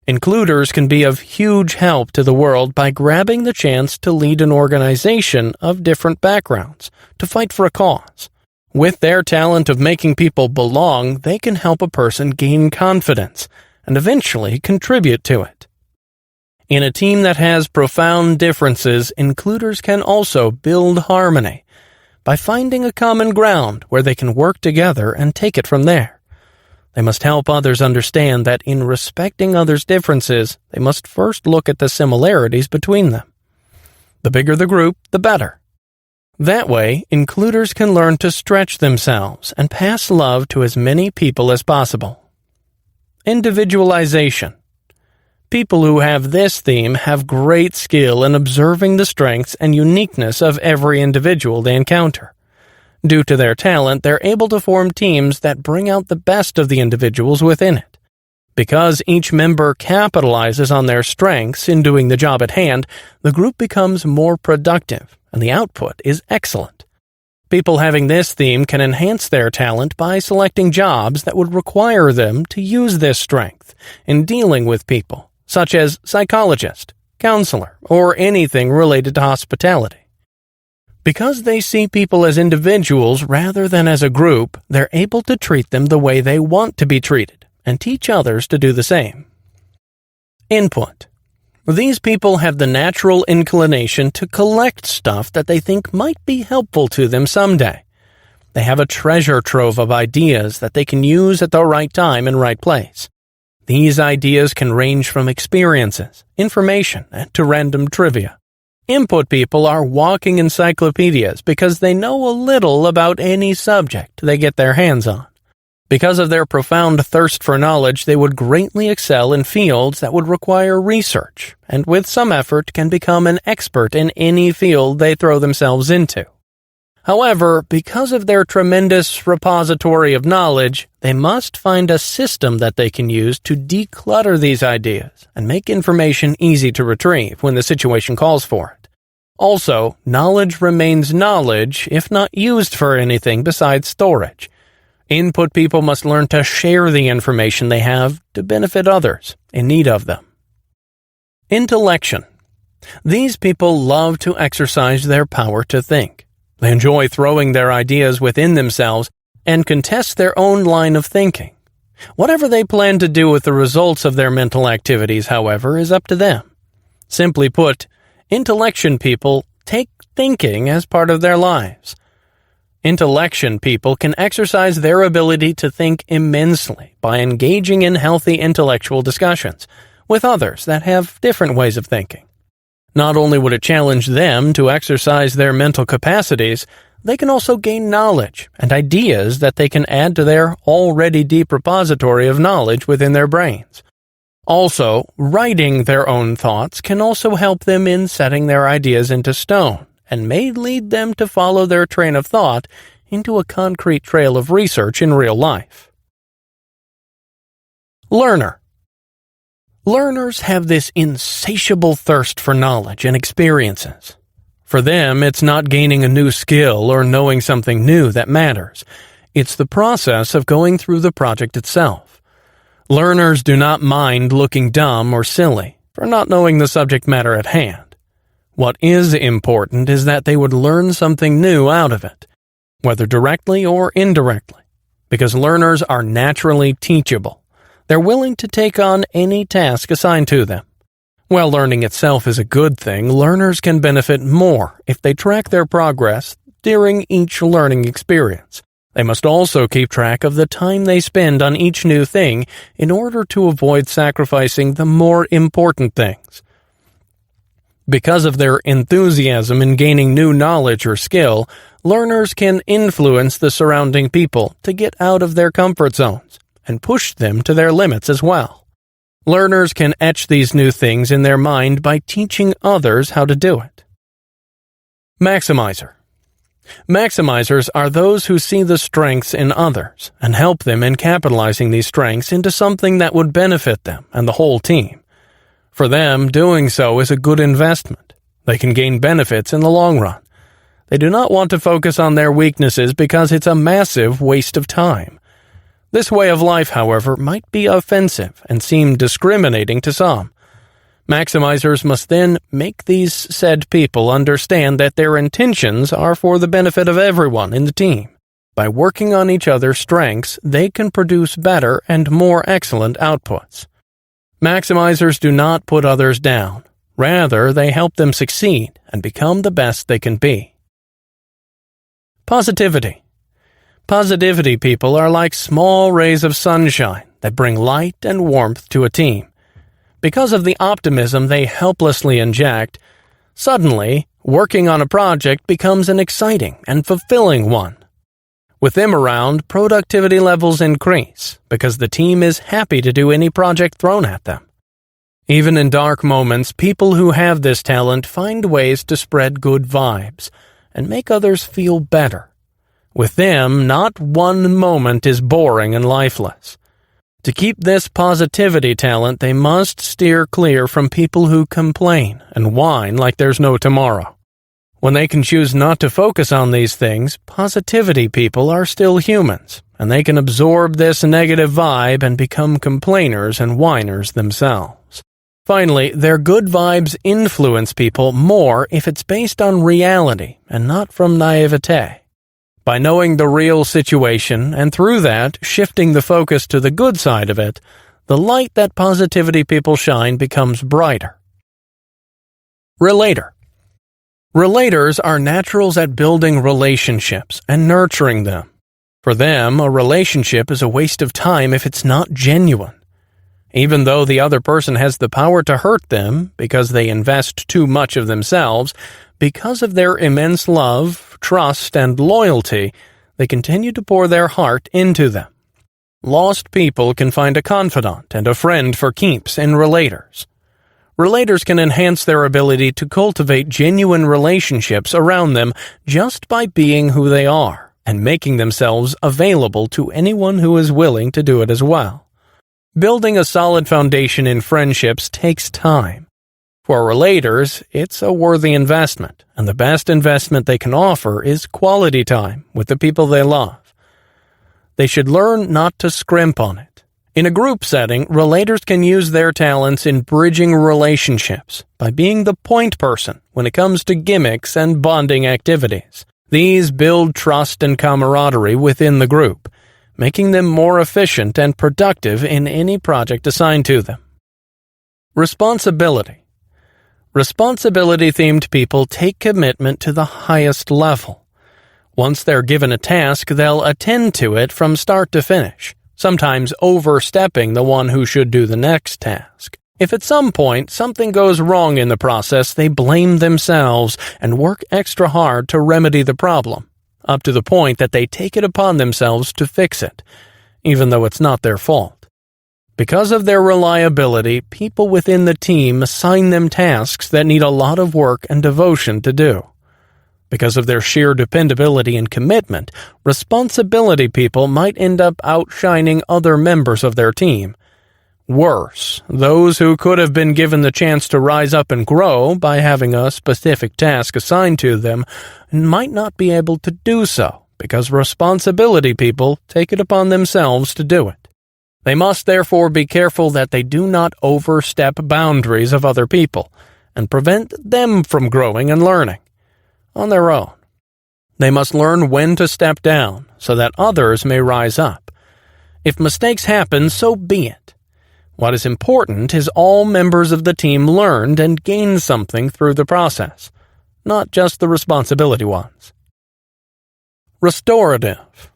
Includers can be of huge help to the world by grabbing the chance to lead an organization of different backgrounds, to fight for a cause. With their talent of making people belong, they can help a person gain confidence and eventually contribute to it. In a team that has profound differences, includers can also build harmony by finding a common ground where they can work together and take it from there. They must help others understand that in respecting others' differences, they must first look at the similarities between them. The bigger the group, the better. That way, includers can learn to stretch themselves and pass love to as many people as possible. Individualization. People who have this theme have great skill in observing the strengths and uniqueness of every individual they encounter. Due to their talent, they're able to form teams that bring out the best of the individuals within it. Because each member capitalizes on their strengths in doing the job at hand, the group becomes more productive, and the output is excellent. People having this theme can enhance their talent by selecting jobs that would require them to use this strength in dealing with people, such as psychologist, counselor, or anything related to hospitality. Because they see people as individuals rather than as a group, they're able to treat them the way they want to be treated and teach others to do the same. Input. These people have the natural inclination to collect stuff that they think might be helpful to them someday. They have a treasure trove of ideas that they can use at the right time and right place. These ideas can range from experiences, information, and to random trivia. Input people are walking encyclopedias because they know a little about any subject they get their hands on. Because of their profound thirst for knowledge, they would greatly excel in fields that would require research, and with some effort can become an expert in any field they throw themselves into. However, because of their tremendous repository of knowledge, they must find a system that they can use to declutter these ideas and make information easy to retrieve when the situation calls for it. Also, knowledge remains knowledge if not used for anything besides storage. Input people must learn to share the information they have to benefit others in need of them. Intellection. These people love to exercise their power to think. They enjoy throwing their ideas within themselves and contest their own line of thinking. Whatever they plan to do with the results of their mental activities, however, is up to them. Simply put, intellection people take thinking as part of their lives. Intellection people can exercise their ability to think immensely by engaging in healthy intellectual discussions with others that have different ways of thinking. Not only would it challenge them to exercise their mental capacities, they can also gain knowledge and ideas that they can add to their already deep repository of knowledge within their brains. Also, writing their own thoughts can also help them in setting their ideas into stone, and may lead them to follow their train of thought into a concrete trail of research in real life. Learner. Learners have this insatiable thirst for knowledge and experiences. For them, it's not gaining a new skill or knowing something new that matters. It's the process of going through the project itself. Learners do not mind looking dumb or silly for not knowing the subject matter at hand. What is important is that they would learn something new out of it, whether directly or indirectly, because learners are naturally teachable. They're willing to take on any task assigned to them. While learning itself is a good thing, learners can benefit more if they track their progress during each learning experience. They must also keep track of the time they spend on each new thing in order to avoid sacrificing the more important things. Because of their enthusiasm in gaining new knowledge or skill, learners can influence the surrounding people to get out of their comfort zones and push them to their limits as well. Learners can etch these new things in their mind by teaching others how to do it. Maximizer. Maximizers are those who see the strengths in others and help them in capitalizing these strengths into something that would benefit them and the whole team. For them, doing so is a good investment. They can gain benefits in the long run. They do not want to focus on their weaknesses because it's a massive waste of time. This way of life, however, might be offensive and seem discriminating to some. Maximizers must then make these said people understand that their intentions are for the benefit of everyone in the team. By working on each other's strengths, they can produce better and more excellent outputs. Maximizers do not put others down. Rather, they help them succeed and become the best they can be. Positivity. Positivity people are like small rays of sunshine that bring light and warmth to a team. Because of the optimism they helplessly inject, suddenly, working on a project becomes an exciting and fulfilling one. With them around, productivity levels increase because the team is happy to do any project thrown at them. Even in dark moments, people who have this talent find ways to spread good vibes and make others feel better. With them, not one moment is boring and lifeless. To keep this positivity talent, they must steer clear from people who complain and whine like there's no tomorrow. When they can choose not to focus on these things, positivity people are still humans, and they can absorb this negative vibe and become complainers and whiners themselves. Finally, their good vibes influence people more if it's based on reality and not from naivete. By knowing the real situation and through that shifting the focus to the good side of it, the light that positivity people shine becomes brighter. Relator. Relators are naturals at building relationships and nurturing them. For them, a relationship is a waste of time if it's not genuine. Even though the other person has the power to hurt them because they invest too much of themselves, because of their immense love, trust, and loyalty, they continue to pour their heart into them. Lost people can find a confidant and a friend for keeps in relators. Relators can enhance their ability to cultivate genuine relationships around them just by being who they are and making themselves available to anyone who is willing to do it as well. Building a solid foundation in friendships takes time. For relators, it's a worthy investment, and the best investment they can offer is quality time with the people they love. They should learn not to scrimp on it. In a group setting, relators can use their talents in bridging relationships by being the point person when it comes to gimmicks and bonding activities. These build trust and camaraderie within the group, making them more efficient and productive in any project assigned to them. Responsibility. Responsibility-themed people take commitment to the highest level. Once they're given a task, they'll attend to it from start to finish, sometimes overstepping the one who should do the next task. If at some point something goes wrong in the process, they blame themselves and work extra hard to remedy the problem, up to the point that they take it upon themselves to fix it, even though it's not their fault. Because of their reliability, people within the team assign them tasks that need a lot of work and devotion to do. Because of their sheer dependability and commitment, responsibility people might end up outshining other members of their team. Worse, those who could have been given the chance to rise up and grow by having a specific task assigned to them might not be able to do so because responsibility people take it upon themselves to do it. They must therefore be careful that they do not overstep boundaries of other people and prevent them from growing and learning on their own. They must learn when to step down so that others may rise up. If mistakes happen, so be it. What is important is all members of the team learned and gained something through the process, not just the responsibility ones. Restorative.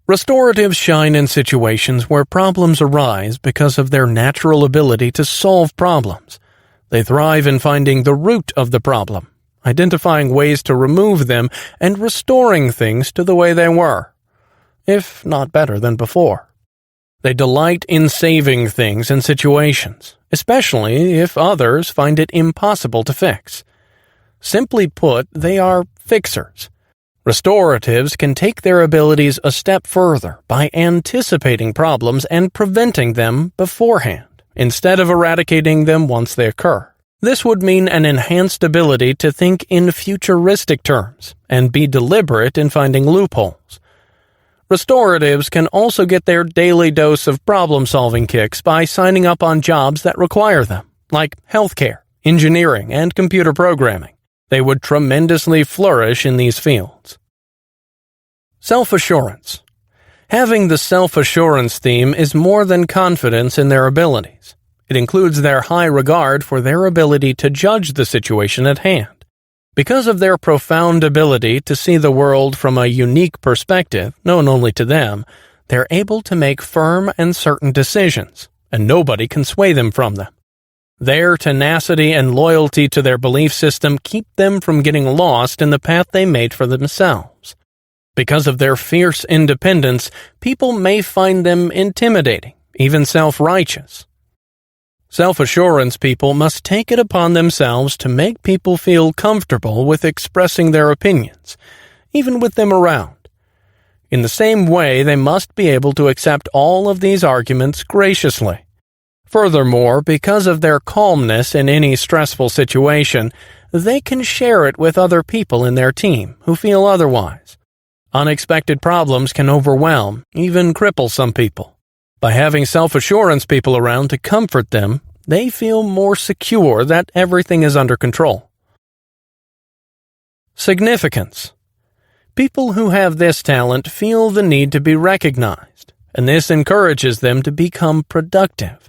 Restoratives shine in situations where problems arise because of their natural ability to solve problems. They thrive in finding the root of the problem, identifying ways to remove them, and restoring things to the way they were, if not better than before. They delight in saving things and situations, especially if others find it impossible to fix. Simply put, they are fixers. Restoratives can take their abilities a step further by anticipating problems and preventing them beforehand, instead of eradicating them once they occur. This would mean an enhanced ability to think in futuristic terms and be deliberate in finding loopholes. Restoratives can also get their daily dose of problem-solving kicks by signing up on jobs that require them, like healthcare, engineering, and computer programming. They would tremendously flourish in these fields. Self-assurance. Having the self-assurance theme is more than confidence in their abilities. It includes their high regard for their ability to judge the situation at hand. Because of their profound ability to see the world from a unique perspective, known only to them, they're able to make firm and certain decisions, and nobody can sway them from them. Their tenacity and loyalty to their belief system keep them from getting lost in the path they made for themselves. Because of their fierce independence, people may find them intimidating, even self-righteous. Self-assurance people must take it upon themselves to make people feel comfortable with expressing their opinions, even with them around. In the same way, they must be able to accept all of these arguments graciously. Furthermore, because of their calmness in any stressful situation, they can share it with other people in their team who feel otherwise. Unexpected problems can overwhelm, even cripple some people. By having self-assurance people around to comfort them, they feel more secure that everything is under control. Significance. People who have this talent feel the need to be recognized, and this encourages them to become productive.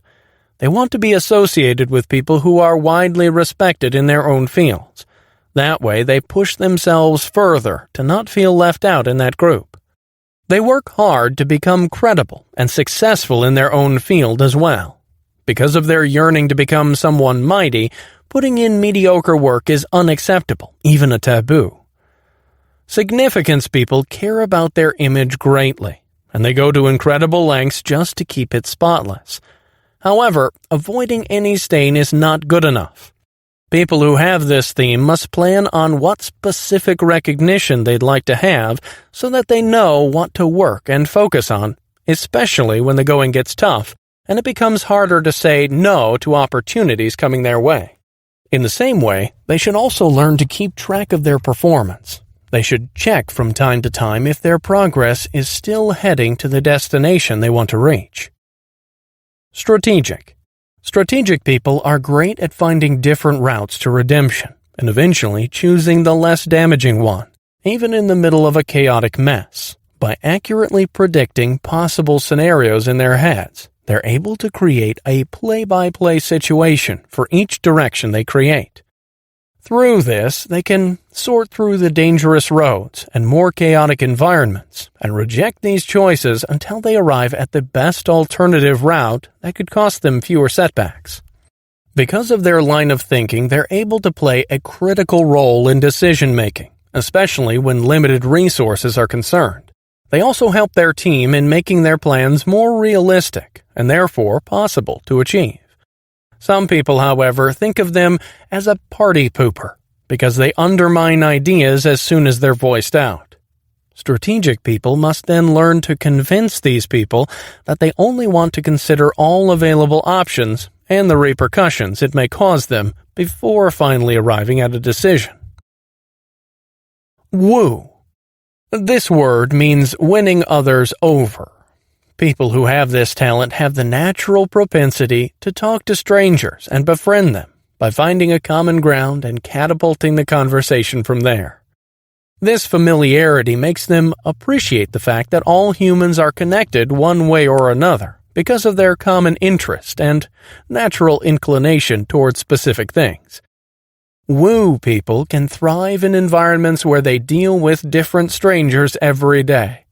They want to be associated with people who are widely respected in their own fields. That way, they push themselves further to not feel left out in that group. They work hard to become credible and successful in their own field as well. Because of their yearning to become someone mighty, putting in mediocre work is unacceptable, even a taboo. Significance people care about their image greatly, and they go to incredible lengths just to keep it spotless. However, avoiding any stain is not good enough. People who have this theme must plan on what specific recognition they'd like to have so that they know what to work and focus on, especially when the going gets tough and it becomes harder to say no to opportunities coming their way. In the same way, they should also learn to keep track of their performance. They should check from time to time if their progress is still heading to the destination they want to reach. Strategic. Strategic people are great at finding different routes to redemption and eventually choosing the less damaging one, even in the middle of a chaotic mess. By accurately predicting possible scenarios in their heads, they're able to create a play-by-play situation for each direction they create. Through this, they can sort through the dangerous roads and more chaotic environments and reject these choices until they arrive at the best alternative route that could cost them fewer setbacks. Because of their line of thinking, they're able to play a critical role in decision-making, especially when limited resources are concerned. They also help their team in making their plans more realistic and therefore possible to achieve. Some people, however, think of them as a party pooper because they undermine ideas as soon as they're voiced out. Strategic people must then learn to convince these people that they only want to consider all available options and the repercussions it may cause them before finally arriving at a decision. Woo. This word means winning others over. People who have this talent have the natural propensity to talk to strangers and befriend them by finding a common ground and catapulting the conversation from there. This familiarity makes them appreciate the fact that all humans are connected one way or another because of their common interest and natural inclination towards specific things. Woo people can thrive in environments where they deal with different strangers every day.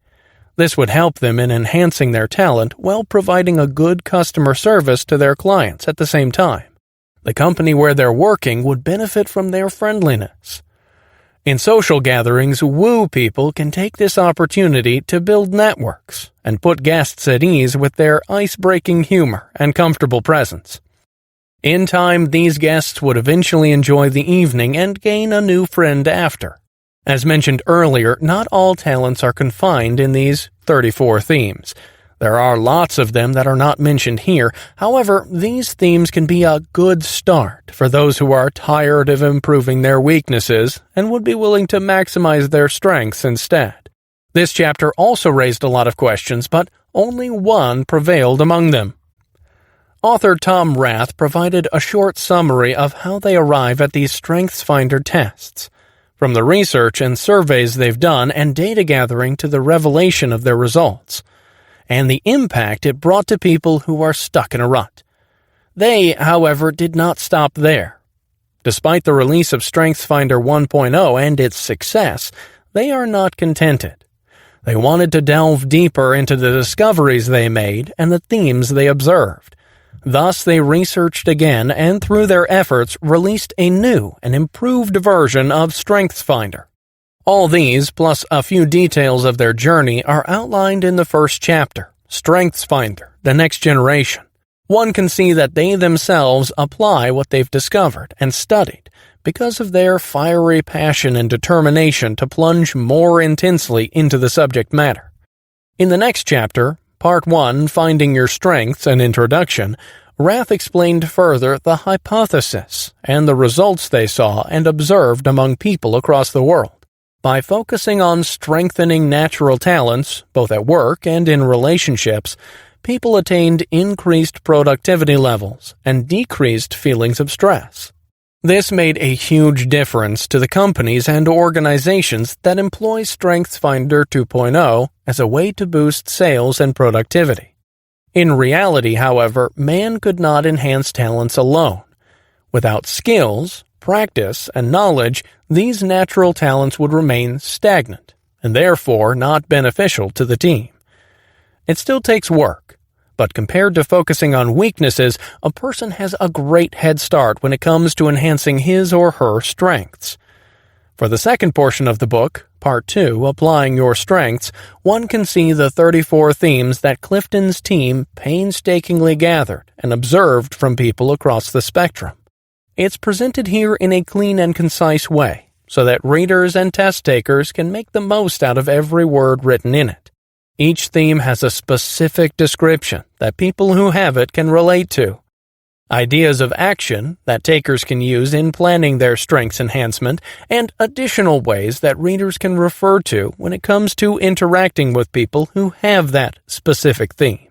This would help them in enhancing their talent while providing a good customer service to their clients at the same time. The company where they're working would benefit from their friendliness. In social gatherings, woo people can take this opportunity to build networks and put guests at ease with their ice-breaking humor and comfortable presence. In time, these guests would eventually enjoy the evening and gain a new friend after. As mentioned earlier, not all talents are confined in these 34 themes. There are lots of them that are not mentioned here. However, these themes can be a good start for those who are tired of improving their weaknesses and would be willing to maximize their strengths instead. This chapter also raised a lot of questions, but only one prevailed among them. Author Tom Rath provided a short summary of how they arrive at these StrengthsFinder tests, from the research and surveys they've done and data gathering to the revelation of their results, and the impact it brought to people who are stuck in a rut. They, however, did not stop there. Despite the release of StrengthsFinder 1.0 and its success, they are not contented. They wanted to delve deeper into the discoveries they made and the themes they observed. Thus, they researched again and through their efforts released a new and improved version of StrengthsFinder. All these, plus a few details of their journey, are outlined in the first chapter, StrengthsFinder, the Next Generation. One can see that they themselves apply what they've discovered and studied because of their fiery passion and determination to plunge more intensely into the subject matter. In the next chapter, Part 1, Finding Your Strengths, an Introduction, Rath explained further the hypothesis and the results they saw and observed among people across the world. By focusing on strengthening natural talents, both at work and in relationships, people attained increased productivity levels and decreased feelings of stress. This made a huge difference to the companies and organizations that employ StrengthsFinder 2.0 as a way to boost sales and productivity. In reality, however, man could not enhance talents alone. Without skills, practice, and knowledge, these natural talents would remain stagnant and therefore not beneficial to the team. It still takes work, but compared to focusing on weaknesses, a person has a great head start when it comes to enhancing his or her strengths. For the second portion of the book, Part 2, Applying Your Strengths, one can see the 34 themes that Clifton's team painstakingly gathered and observed from people across the spectrum. It's presented here in a clean and concise way, so that readers and test takers can make the most out of every word written in it. Each theme has a specific description that people who have it can relate to. Ideas of action that takers can use in planning their strengths enhancement, and additional ways that readers can refer to when it comes to interacting with people who have that specific theme.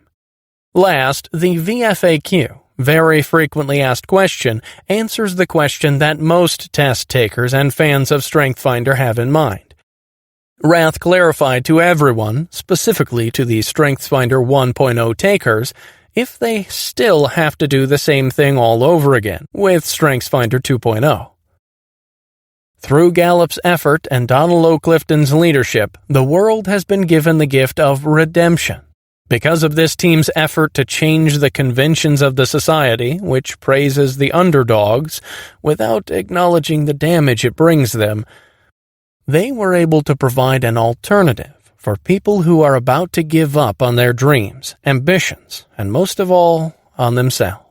Last, the VFAQ, Very Frequently Asked Question, answers the question that most test takers and fans of StrengthsFinder have in mind. Rath clarified to everyone, specifically to the StrengthsFinder 1.0 takers, if they still have to do the same thing all over again with StrengthsFinder 2.0. Through Gallup's effort and Donald O. Clifton's leadership, the world has been given the gift of redemption. Because of this team's effort to change the conventions of the society, which praises the underdogs without acknowledging the damage it brings them, they were able to provide an alternative for people who are about to give up on their dreams, ambitions, and most of all, on themselves.